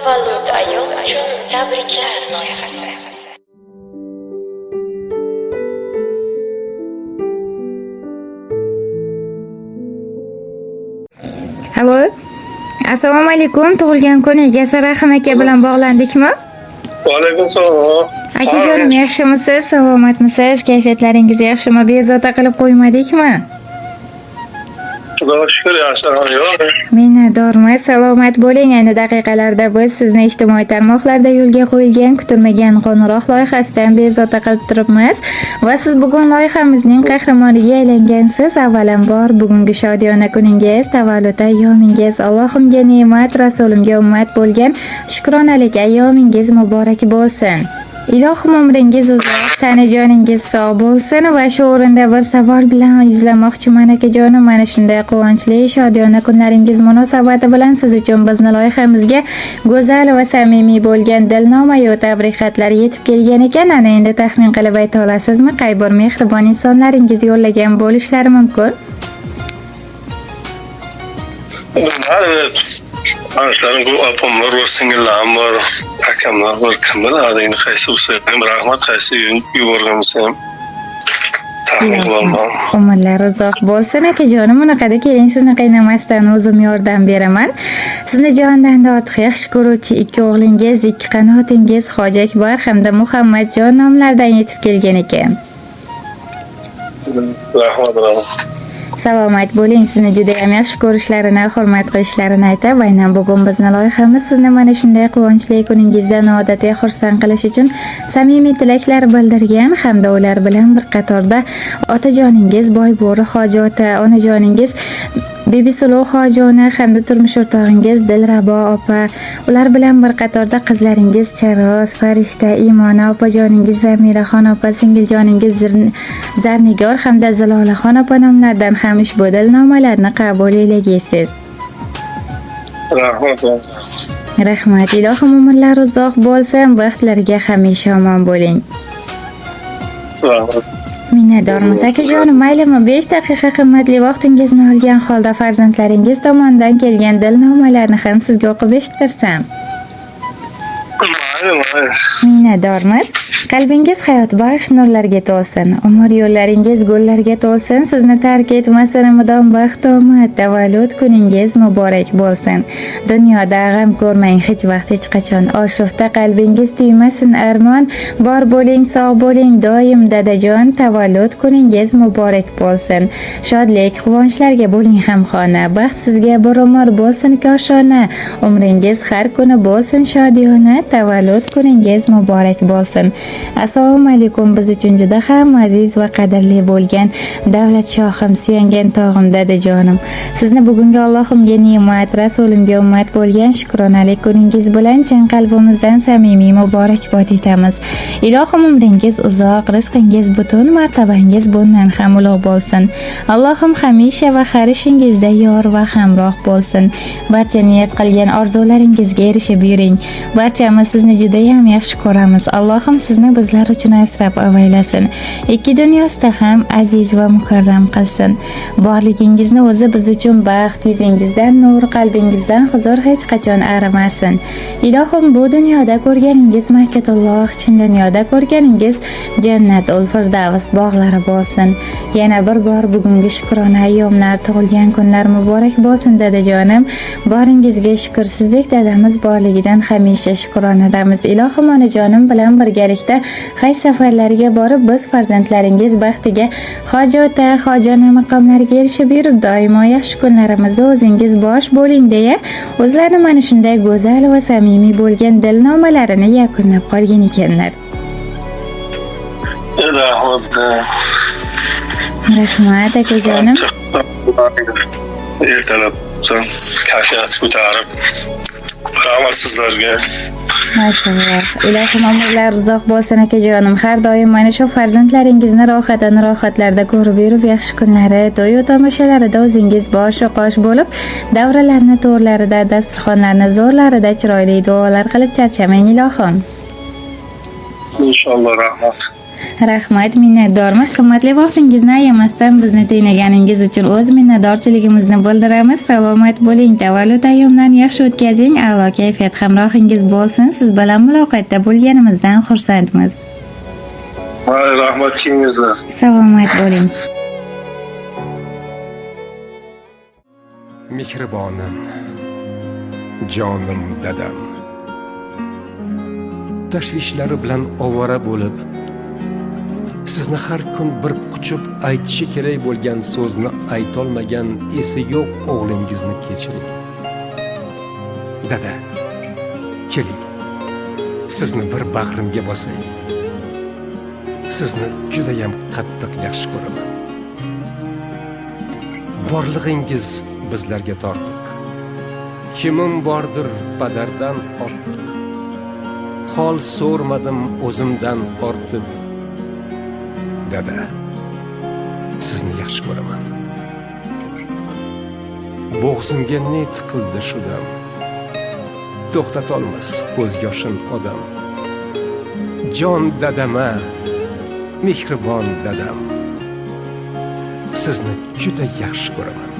Tavallud ayol uchun tabriklar loyihasi. Alo. Assalomu alaykum. Tug'ilgan kun egasi Rahim aka bilan bog'landikmi? Va alaykum assalom. Akajonim, yaxshimisiz? Salomatmisiz? Kayfiyatlaringiz yaxshimi? Bezovta qilib qo'ymadikmi? Xudoga shukr, yaxshi. Minnatdormiz. Salomat bo'ling. Ayni daqiqalarda biz sizni ijtimoiy tarmoqlarda yo'lga qo'yilgan kutilmagan qo'ng'iroq loyihasidan bezovta qilib turibmiz va siz bugun loyihamizning qahramoniga aylangansiz. Avvalambor bugungi shodiyona kuningiz, tavallud ayyomingiz, Allohimga ne'mat, rasulimga ummat bo'lgan shukronalik ayyomingiz muborak bo'lsin. Ilohim umringiz uzoq, tana joningiz sog' bo'lsin va shu o'rinda bir savol bilan yuzlamoqchiman akajonim. Mana shunday quvonchli, shodiyona kunlaringiz munosabati bilan siz uchun bizni loyihamizga go'zal va samimiy bo'lgan dilnomayu tabrik xatlar yetib kelgan ekan. Ana endi taxmin qilib ayta olasizmi, qay bir mehribon insonlaringiz yo'llagan bo'lishlari mumkin? Arkadaşlarım bu apamlar var, singillerim var, akamlar var. Kim bilir adayını qaysi bo'lsa, rahmat qaysi yuborganmisam tahmin qilolmadim. Umrlar uzoq bo'lsin akajonim. Unaqada keling, sizni qiynamasdan o'zim yordam beraman. Sizni jondan ortiq yaxshi ko'ruvchi ikki o'g'lingiz, ikki qanotingiz Hoji Akbar hamda Muhammadjon nomlaridan yetib kelgan ekan. Rahmat. Salomat bo'ling. Sizni juda ham yaxshi ko'rishlarini, hurmat qilishlarini aytib, aynan bugun bizning loyihamiz sizni mana shunday quvonchli kuningizda noodatiy xursand qilish uchun samimiy tilaklar bildirgan hamda ular bilan bir qatorda otajoningiz Boybo'ri Hoji ota, onajoningiz Bibi Suluv Hoji ona hamda turmush o'rtog'ingiz Dilrabo opa, ular bilan bir qatorda qizlaringiz Charoz, Farishta, Imona opajoningiz Zamiraxon opa, singiljoningiz Zarnigor hamda Zilolaxon opa nomlaridan ham ushbu dilnomalarni qabul eylagaysiz. Rahmat. Ilohim umrlar uzoq bo'lsin, baxtlariga hamisha omon bo'ling. Minnatdormiz akajonim. Maylimi, 5 daqiqa qimmatli vaqtingizni olgan holda farzandlaringiz tomonidan kelgan dilnomalarni ham sizga o'qib eshittirsam. Minnatdormiz. Qalbingiz hayot bag'sh nurlarga to'lsin. Umr yo'llaringiz gullarga to'lsin. Sizni tark etmasin mudom baxt omad. Tavallud kuningiz muborak bo'lsin. Dunyoda g'am ko'rmang hech vaqt, hech qachon. Oshufta qalbingiz tuymasin armon. Bor bo'ling, sog' bo'ling doim dadajon. Tavallud kuningiz muborak bo'lsin. Shodlik, quvonchlarga bo'ling hamxona. Baxt sizga bir umr bo'lsin koshona. Umringiz har kuni bo'lsin shodiyona. Tavallud kuningiz muborak bo'lsin. Assalomu alaykum. Biz uchun juda ham aziz va qadrli bo'lgan davlat shohim, suyangan tog'im, dadajonim. Sizni bugungi Allohimga ne'mat, rasulimga ummat bo'lgan shukronalik kuningiz bilan chin qalbimizdan samimiy muborakbod etamiz. Ilohim umringiz uzoq, rizqingiz butun, martabangiz bundan ham ulug' bo'lsin. Allohim hamisha va har ishingizda yor va hamroh bo'lsin. Barcha niyat qilgan orzularingizga erishib yuring. Barchamiz sizni juda ham yaxshi ko'ramiz. Allohim sizni bizlar uchun asrab avaylasin. Ikki dunyosida ham aziz va mukarram qilsin. Borligingizni o'zi biz uchun baxt, yuzingizdan nur, qalbingizdan huzur hech qachon arimasin. Ilohim bu dunyoda ko'rganingiz Makatulloh, chin dunyoda ko'rganingiz Jannatul Firdavs bog'lari bo'lsin. Yana bir bor bugungi shukrona ayyomlar, tug'ilgan kunlar muborak bo'lsin dadajonim. Boringizga shukr. Sizdek dadamiz borligidan hamisha shukronadamiz. Ilohim onajonim bilan birgalikda haj safarlariga borib, biz farzandlaringiz baxtiga Hoji ota, Hoji ona maqomlariga erishib yurib, doimo yaxshi kunlarimizda o'zingiz bosh bo'ling deya, o'zlari mana shunday go'zal va samimiy bo'lgan dilnomalarini yakunlab qolgan ekanlar. Rahmat akajonim. Ertalab kayfiyat ko'tarib rahmat sizlarga. Mashallah. Ilohim umrlar uzoq bo'lsin akajonim. Har doim mana shu farzandlaringizni rohatlarda ko'rib yurib, yaxshi kunlari, to'y tomoshalarida o'zingiz bosh qosh bo'lib, davralarni to'rlarida, dasturxonlarni zo'rlarida chiroyli duolar qilib charchamang ilohim. Inshaalloh. Rahmat. Rahmat, minnatdormiz. Qimmatli vaqtingizni ayamasdan bizni tinglaganingiz uchun o'z minnatdorchiligimizni bildiramiz. Salomat bo'ling, tavallud ayyomlarini yaxshi o'tkazing, a'lo kayfiyat hamrohingiz bo'lsin. Siz bilan muloqotda bo'lganimizdan xursandmiz. Rahmat kengizlar. Salomat bo'ling. Mehribonim, jonim dadam, tashvishlari bilan ovora bo'lib, sizni har kun bir quchib aytishi kerak bo'lgan so'zni aytolmagan esi yo'q o'g'lingizni kechiring. Dada, keling, sizni bir bag'rimga bosay. Sizni juda ham qattiq yaxshi ko'raman. Borlig'ingiz bizlarga tortiq. Kimim bordir padardan ortiq. Hol so'rmadim o'zimdan ortib. Dada, sizni yaxshi ko'raman. Bo'g'zimga ne tiqildi shu dam. To'xtatolmas ko'z yoshin odam. Jon dadama, mehribon dadam, sizni juda yaxshi ko'raman.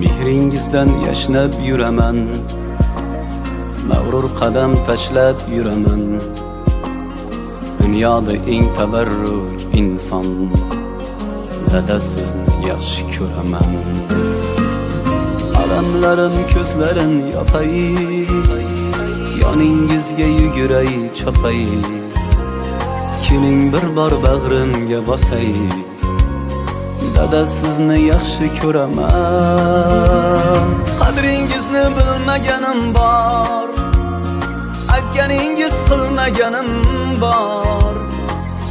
Mehringizdan yashnab yuraman, mag'rur qadam tashlab yuraman. Dunyoda eng tabarruk inson, dada sizni yaxshi ko'raman. Alamlarim ko'zlarim yopay, yoningizga yuguray chopay. Keling bir bor bag'rimga bosay, dada sizni yaxshi ko'raman. Qadringizni bilmaganim bor, aytganingiz qilmaganim bor.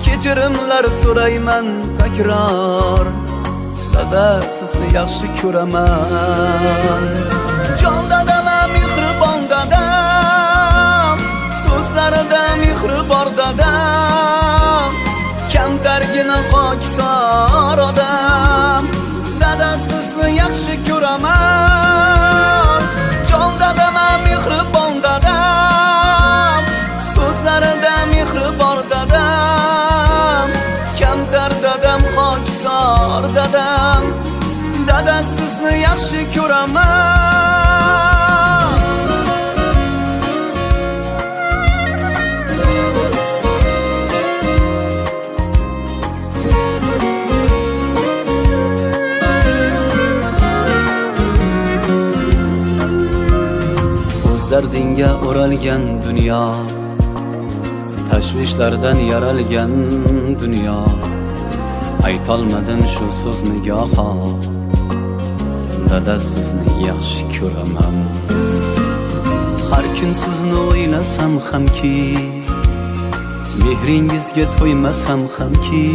Kechirimlar so'rayman takror, dada sizni yaxshi ko'raman. Jon dadam, mehribon dadam, so'zlarida mehr bor dadam. Kamtargina pokisor odam, dada sizni yaxshi ko'raman. Jon dadam, mehribon dadam, so'zlarida mehr bor dadam. Kamtar dadam, pokisor dadam, dada sizni yaxshi ko'raman. Dardinga o'ralgan dunyo, tashvishlardan yaralgan dunyo. Aytolmadim shu so'zni goho, dada sizni yaxshi ko'raman. Har kun sizni o'ylasam hamki, mehringizga to'ymasam hamki,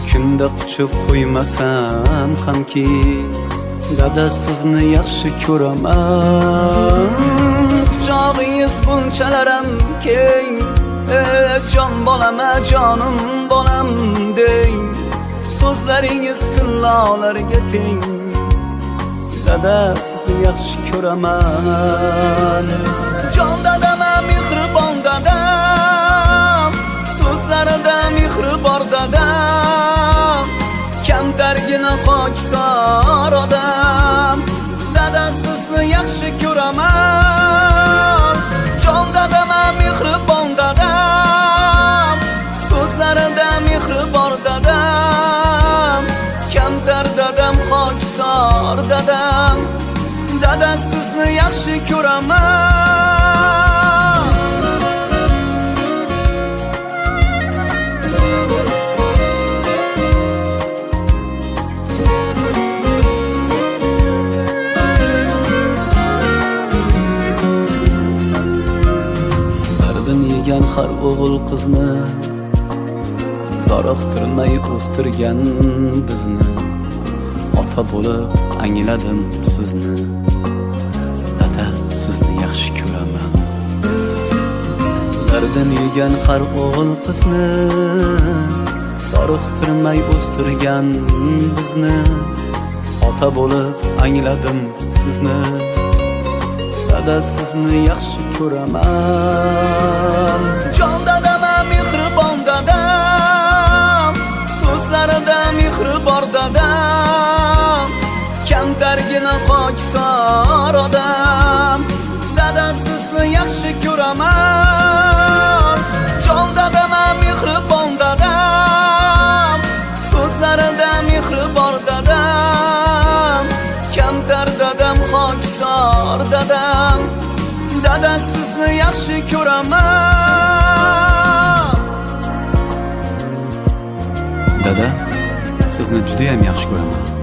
kunda quchib qo'ymasam hamki, dada sizni yaxshi ko'raman. Quchog'ingiz bunchalaram keng, jon bolam, jonim bolam deng. So'zlaringiz tillolarga teng, dada sizni yaxshi ko'raman. Jon dadam, mehribon dadam, so'zlarida mehr bor dadam. Kamtargina pokisor odam, dada sizni yaxshi ko'raman. Jon dadam, mehribon dadam, so'zlarida mehr bor dadam. Kamtar dadam, pokisor dadam, dada sizni yaxshi ko'raman. Har o'g'il qizni zoriqtirmay o'stirgan bizni, ota bo'lib angladim sizni, dada sizni yaxshi ko'raman. Dardini yegan har o'g'il qizni zoriqtirmay o'stirgan bizni, ota bo'lib angladim sizni. Dada sizni yaxshi ko'raman. Jon dadam, mehribon dadam, so'zlarida mehri bor dadam, kamtargina pokisor odam. Dada sizni yaxshi ko'raman. Jon dadam, mehribon dadam, so'zlarida mehri bor dadam, kamtar dadam, pokisor dadam. Dada sizni yaxshi ko'raman. Dada, sizni juda ham yaxshi ko'raman.